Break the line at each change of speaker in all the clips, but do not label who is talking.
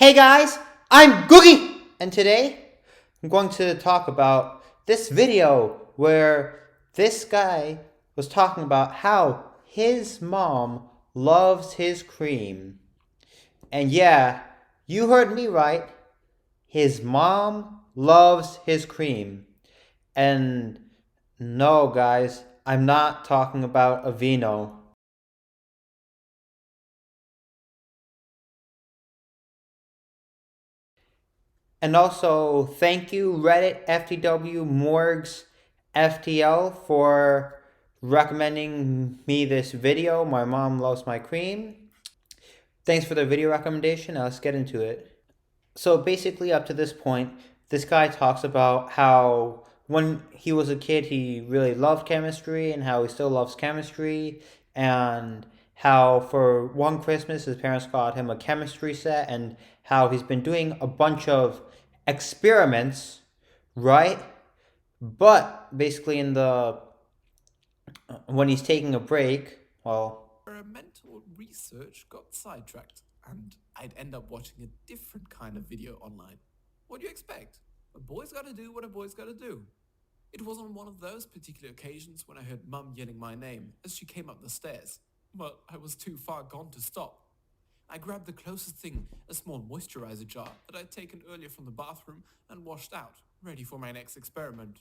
Hey guys, I'm Gugi, and today I'm going to talk about this video where this guy was talking about how his mom loves his cream. And yeah, you heard me right. His mom loves his cream. And no, guys, I'm not talking about Aveeno. And also, thank you, Reddit, FTW, Morgs, FTL, for recommending me this video. My mom loves my cream. Thanks for the video recommendation. Now let's get into it. So basically, up to this point, this guy talks about how when he was a kid, he really loved chemistry and how he still loves chemistry, and how for one Christmas his parents got him a chemistry set, and how he's been doing a bunch of experiments, right? But basically, in the when he's taking a break, well,
Experimental research got sidetracked, and I'd end up watching a different kind of video online. What do you expect? A boy's gotta do what a boy's gotta do. It was on one of those particular occasions when I heard Mum yelling my name as she came up the stairs, but I was too far gone to stop. I grabbed the closest thing, a small moisturizer jar that I'd taken earlier from the bathroom, and washed out, ready for my next experiment.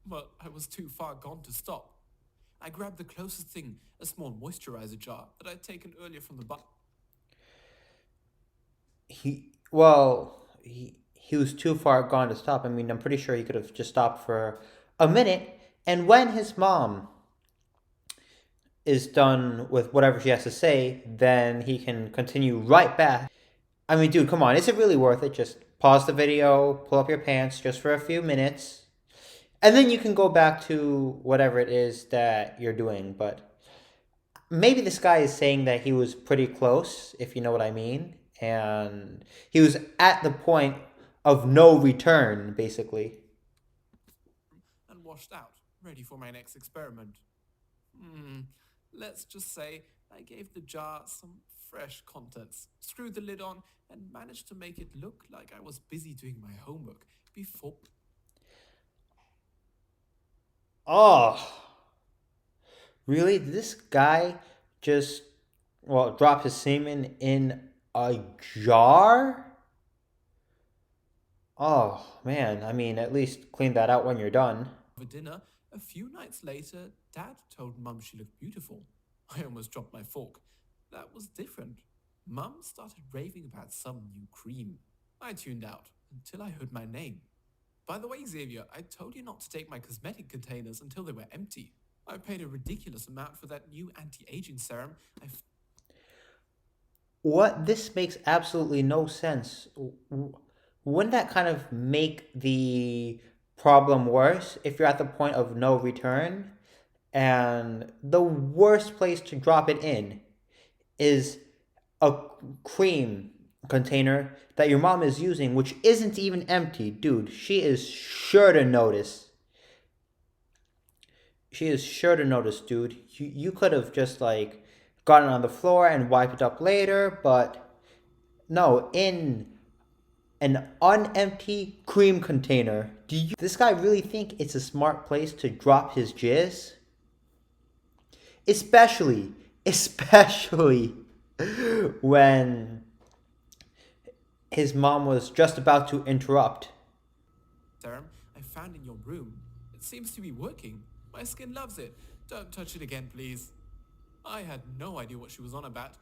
But I was too far gone to stop. I grabbed the closest thing, a small moisturizer jar that I'd taken earlier from the
he was too far gone to stop. I mean, I'm pretty sure he could have just stopped for a minute. And when his mom is done with whatever she has to say, then he can continue right back. I mean, dude, come on. Is it really worth it? Just pause the video, pull up your pants just for a few minutes, and then you can go back to whatever it is that you're doing. But maybe this guy is saying that he was pretty close, if you know what I mean. And he was at the point of no return, basically.
and washed out, ready for my next experiment. Let's just say I gave the jar some fresh contents, screwed the lid on, and managed to make it look like I was busy doing my homework before.
Oh, really? Did this guy just, well, drop his semen in a jar? Oh, man. I mean, at least clean that out when you're done.
For dinner, a few nights later, Dad told Mum she looked beautiful. I almost dropped my fork. That was different. Mum started raving about some new cream. I tuned out until I heard my name. By the way, Xavier, I told you not to take my cosmetic containers until they were empty. I paid a ridiculous amount for that new anti-aging serum.
What? This makes absolutely no sense. Wouldn't that kind of make the problem worse if you're at the point of no return? And the worst place to drop it in is a cream container that your mom is using, which isn't even empty. Dude, she is sure to notice. She is sure to notice, dude. You could have just like gotten on the floor and wiped it up later, but no, in an unempty cream container. This guy really think it's a smart place to drop his jizz? Especially when his mom was just about to interrupt.
Serum I found in your room. It seems to be working. My skin loves it. Don't touch it again, please. I had no idea what she was on about.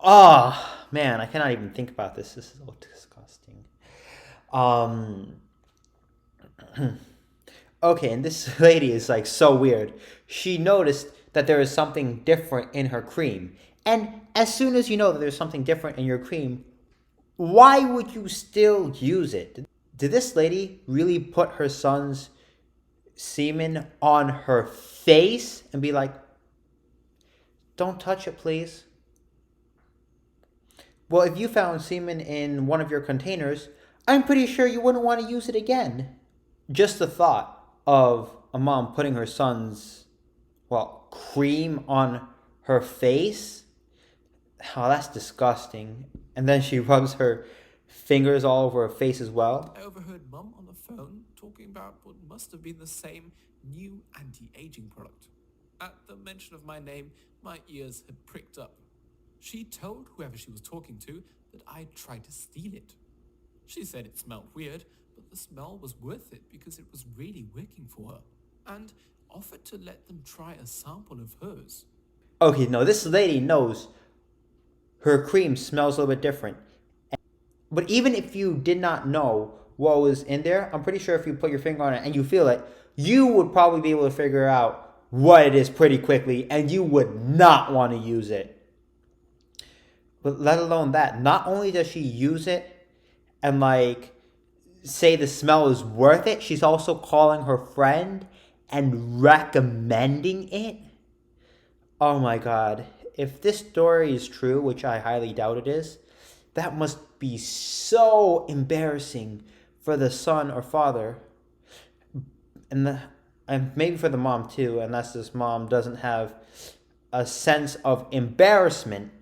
Oh, man, I cannot even think about this. This is so disgusting. Um, okay, and this lady is like so weird. She noticed that there is something different in her cream. And as soon as you know that there's something different in your cream, why would you still use it? Did this lady really put her son's semen on her face and be like, don't touch it, please? Well, if you found semen in one of your containers, I'm pretty sure you wouldn't want to use it again. Just the thought of a mom putting her son's, well, cream on her face. Oh, that's disgusting. And then she rubs her fingers all over her face as well.
I overheard Mum on the phone talking about what must have been the same new anti-aging product. At the mention of my name, my ears had pricked up. She told whoever she was talking to that I'd tried to steal it. She said it smelled weird, but the smell was worth it because it was really working for her, and offered to let them try a sample of hers.
Okay, no, this lady knows her cream smells a little bit different. But even if you did not know what was in there, I'm pretty sure if you put your finger on it and you feel it, you would probably be able to figure out what it is pretty quickly, and you would not want to use it. But let alone that, not only does she use it and like say the smell is worth it, she's also calling her friend and recommending it. Oh my god. If this story is true, which I highly doubt it is, that must be so embarrassing for the son or father. And maybe for the mom too, unless this mom doesn't have a sense of embarrassment.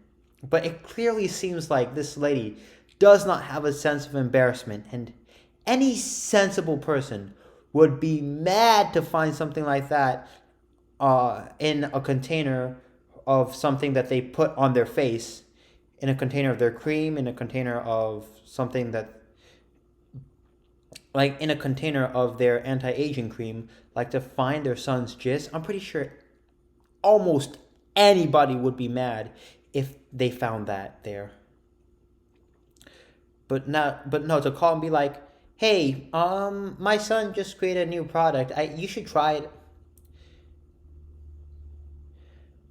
But it clearly seems like this lady does not have a sense of embarrassment. And any sensible person would be mad to find something like that in a container of something that they put on their face, in a container of their cream, in a container of something that, like in a container of their anti-aging cream, like to find their son's jizz. I'm pretty sure almost anybody would be mad if they found that there. But no, to call and be like, hey, my son just created a new product. You should try it.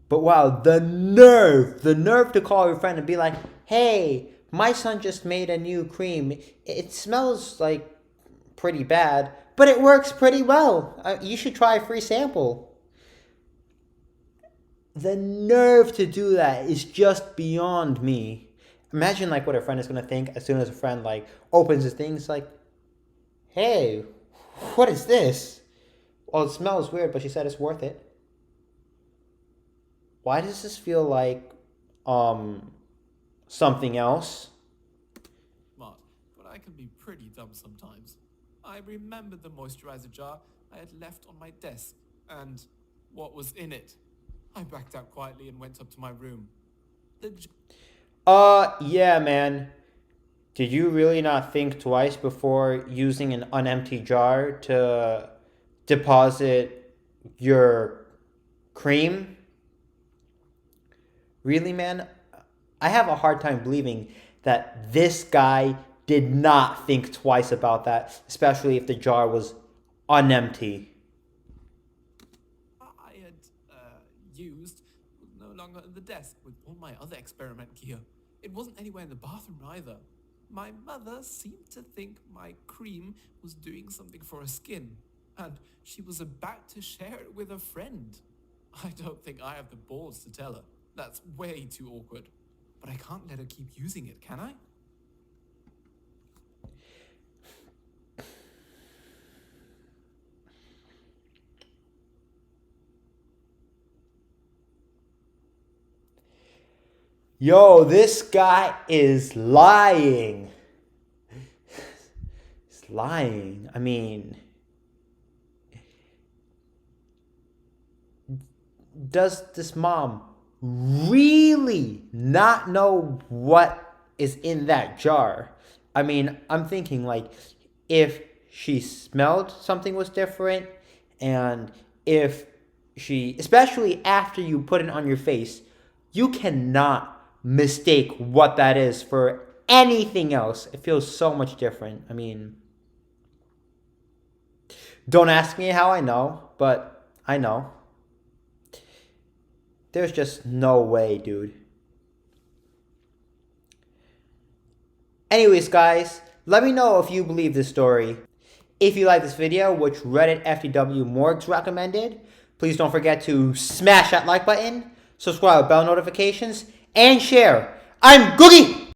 But wow, the nerve to call your friend and be like, hey, my son just made a new cream. It smells like pretty bad, but it works pretty well. You should try a free sample. The nerve to do that is just beyond me. Imagine like what a friend is going to think as soon as a friend like opens his thing. It's like, hey, what is this? Well, it smells weird, but she said it's worth it. Why does this feel like something else?
Smart, but I can be pretty dumb sometimes. I remembered the moisturizer jar I had left on my desk and what was in it. I backed out quietly and went up to my room.
Yeah, man. Did you really not think twice before using an unempty jar to deposit your cream? Really, man? I have a hard time believing that this guy did not think twice about that, especially if the jar was unempty.
I had used was no longer in the desk with all my other experiment gear. It wasn't anywhere in the bathroom either. My mother seemed to think my cream was doing something for her skin, and she was about to share it with a friend. I don't think I have the balls to tell her. That's way too awkward. But I can't let her keep using it, can I?
Yo, this guy is lying. He's lying. I mean, does this mom really not know what is in that jar? I mean, I'm thinking like if she smelled something was different, and if she, especially after you put it on your face, you cannot mistake what that is for anything else. It feels so much different. I mean, don't ask me how I know, but I know. There's just no way, dude. Anyways, guys, let me know if you believe this story. If you like this video, which Reddit FTW Morgs recommended, please don't forget to smash that like button, subscribe with bell notifications, and share. I'm Gugi!